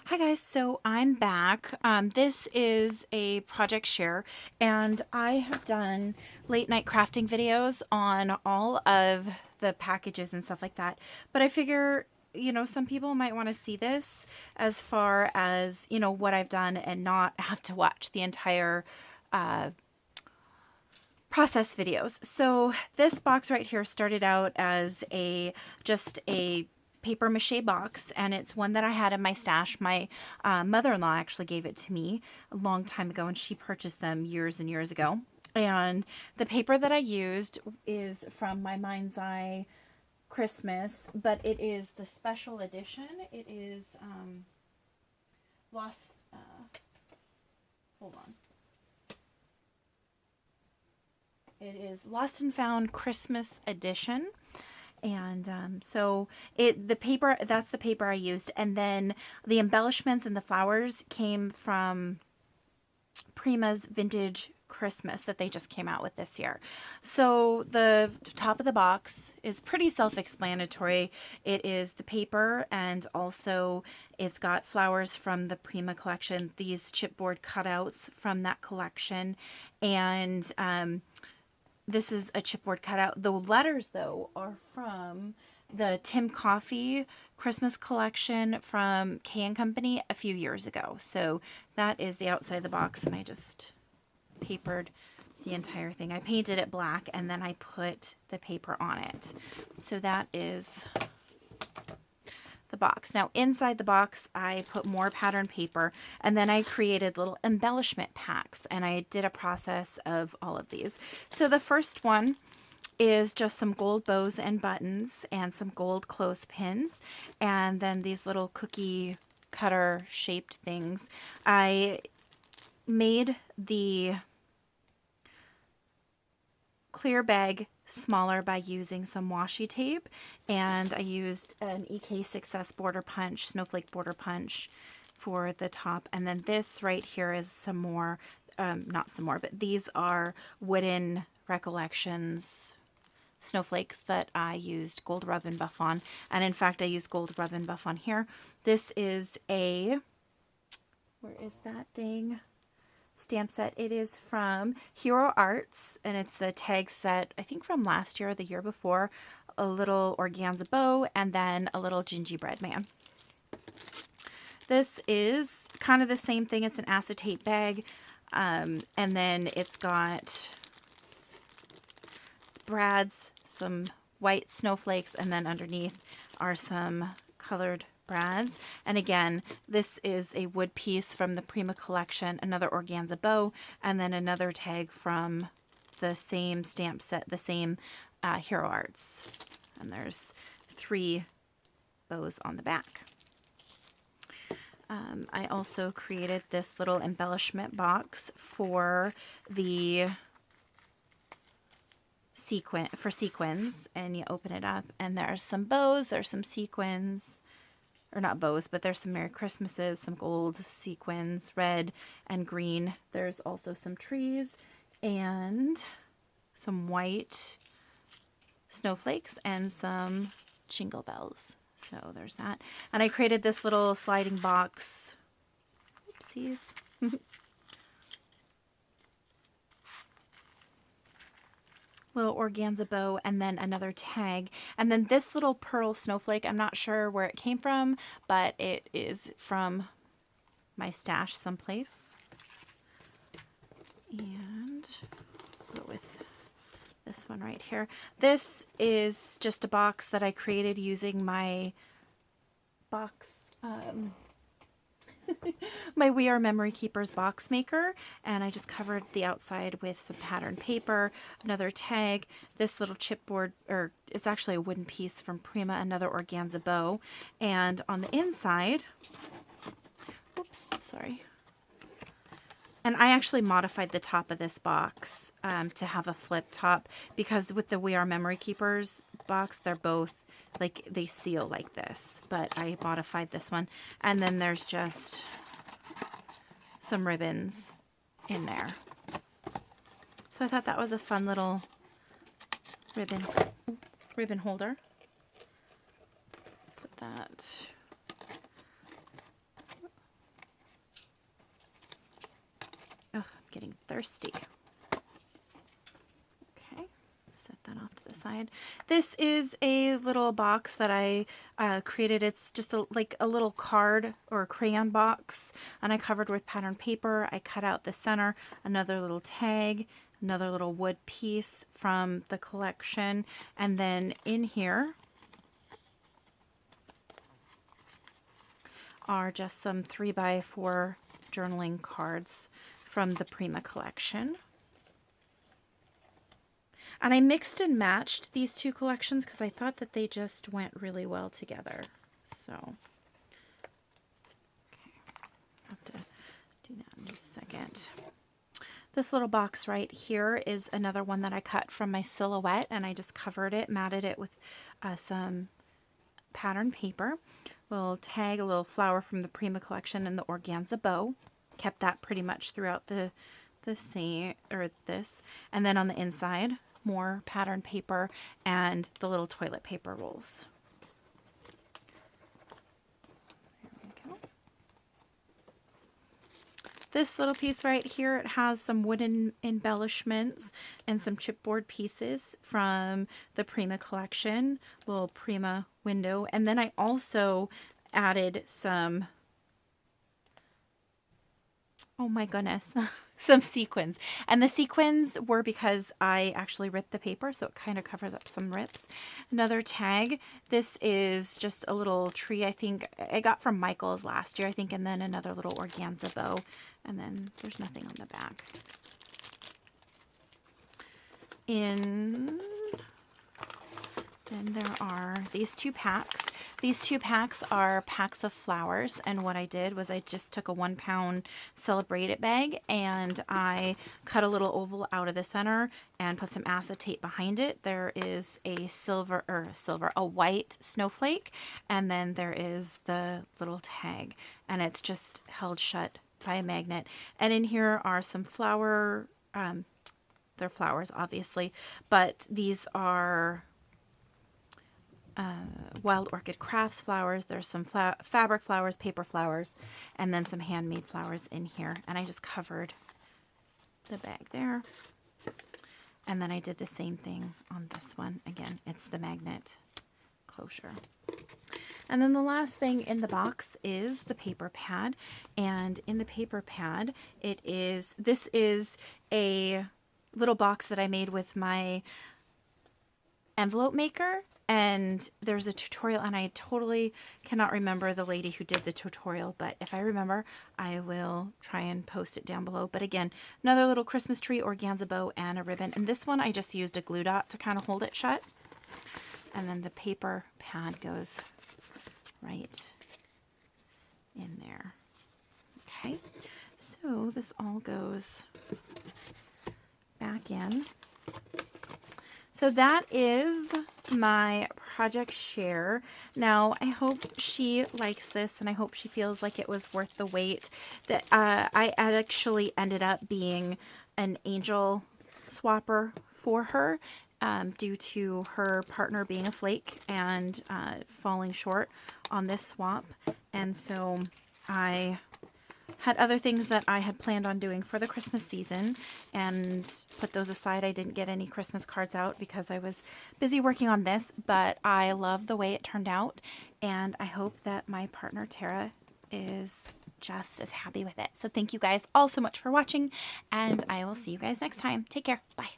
Hi guys, so I'm back. This is a project share, and I have done late night crafting videos on all of the packages and stuff like that. But I figure, some people might want to see this as far as, what I've done and not have to watch the entire uh, process videos. So this box right here started out as just a paper mache box, and it's one that I had in my stash. My mother-in-law actually gave it to me a long time ago, and she purchased them years and years ago. And the paper that I used is from my Mind's Eye Christmas, but it is the special edition. It is lost. Hold on. It is Lost and Found Christmas edition. And so the paper, that's the paper I used. And then the embellishments and the flowers came from Prima's Vintage Christmas that they just came out with this year. So the top of the box is pretty self-explanatory. It is the paper, and also it's got flowers from the Prima collection, these chipboard cutouts from that collection, and this is a chipboard cutout. The letters, though, are from the Tim Coffee Christmas collection from K & Company a few years ago. So that is the outside of the box, and I just papered the entire thing. I painted it black, and then I put the paper on it. So that is the box. Now inside the box I put more pattern paper, and then I created little embellishment packs, and I did a process of all of these. So the first one is just some gold bows and buttons and some gold clothespins, and then these little cookie cutter shaped things. I made the clear bag smaller by using some washi tape, and I used an EK Success border punch, snowflake border punch for the top. And then this right here is some more, not some more, but these are wooden Recollections snowflakes that I used gold rub and buff on. And in fact, I used gold rub and buff on here. This is where is that dang stamp set? It is from Hero Arts, and it's the tag set, I think from last year or the year before. A little organza bow, and then a little gingerbread man. This is kind of the same thing. It's an acetate bag, and then it's got brads, some white snowflakes, and then underneath are some colored brads. And again, this is a wood piece from the Prima collection, another organza bow, and then another tag from the same stamp set, the same Hero Arts. And there's 3 bows on the back. I also created this little embellishment box for the sequins, and you open it up, and there's some bows, there's some sequins, or not bows, but there's some Merry Christmases, some gold sequins, red and green. There's also some trees and some white snowflakes and some jingle bells. So there's that. And I created this little sliding box. Oopsies. Little organza bow, and then another tag, and then this little pearl snowflake. I'm not sure where it came from, but it is from my stash someplace. And go with this one right here. This is just a box that I created using my box my We Are Memory Keepers box maker, and I just covered the outside with some pattern paper, another tag, this little chipboard, or it's actually a wooden piece from Prima, another organza bow, and on the inside, oops, sorry. And I actually modified the top of this box to have a flip top, because with the We Are Memory Keepers box, they're both like, they seal like this, but I modified this one. And then there's just some ribbons in there. So I thought that was a fun little ribbon holder. Put that getting thirsty. Okay, set that off to the side. This is a little box that I created. It's just like a little card or crayon box, and I covered with pattern paper. I cut out the center, another little tag, another little wood piece from the collection, and then in here are just some 3x4 journaling cards from the Prima collection. And I mixed and matched these two collections because I thought that they just went really well together. So, okay, I'll have to do that in just a second. This little box right here is another one that I cut from my silhouette, and I just covered it, matted it with some pattern paper. Little tag, a little flower from the Prima collection, and the organza bow. Kept that pretty much throughout the same, or this. And then on the inside, more pattern paper and the little toilet paper rolls. There we go. This little piece right here, it has some wooden embellishments and some chipboard pieces from the Prima collection, little Prima window. And then I also added some, oh my goodness, some sequins. And the sequins were because I actually ripped the paper, so it kind of covers up some rips. Another tag. This is just a little tree I think I got from Michael's last year, I think, and then another little organza bow. And then there's nothing on the back. Then there are these two packs. These two packs are packs of flowers, and what I did was I just took a 1 pound Celebrate It bag and I cut a little oval out of the center and put some acetate behind it. There is a a white snowflake, and then there is the little tag, and it's just held shut by a magnet. And in here are some flower, they're flowers obviously, but these are Wild Orchid Crafts flowers. There's some fabric flowers, paper flowers, and then some handmade flowers in here. And I just covered the bag there. And then I did the same thing on this one. Again, it's the magnet closure. And then the last thing in the box is the paper pad. And in the paper pad, this is a little box that I made with my envelope maker. And there's a tutorial, and I totally cannot remember the lady who did the tutorial, but if I remember, I will try and post it down below. But again, another little Christmas tree, organza bow, and a ribbon. And this one, I just used a glue dot to kind of hold it shut. And then the paper pad goes right in there. Okay, so this all goes back in. So that is my project share. Now, I hope she likes this, and I hope she feels like it was worth the wait. That I actually ended up being an angel swapper for her due to her partner being a flake and falling short on this swap. And so I had other things that I had planned on doing for the Christmas season and put those aside. I didn't get any Christmas cards out because I was busy working on this, but I love the way it turned out, and I hope that my partner Tara is just as happy with it. So thank you guys all so much for watching, and I will see you guys next time. Take care. Bye.